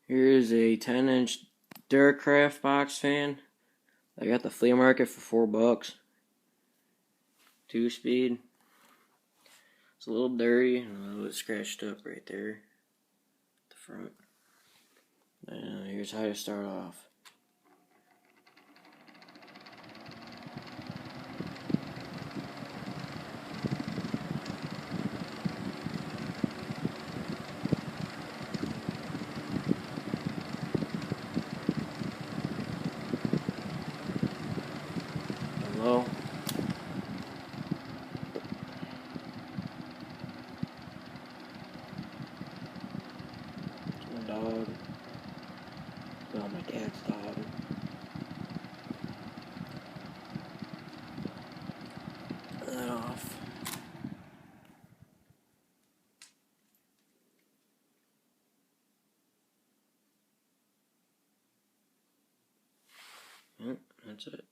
Here's a 10-inch Duracraft box fan. I got the flea market for $4. 2-speed. It's a little dirty and a little bit scratched up right there at the front. Here's how to start off. Low. My dog. Well, my dad's dog. And then off. Yep, that's it.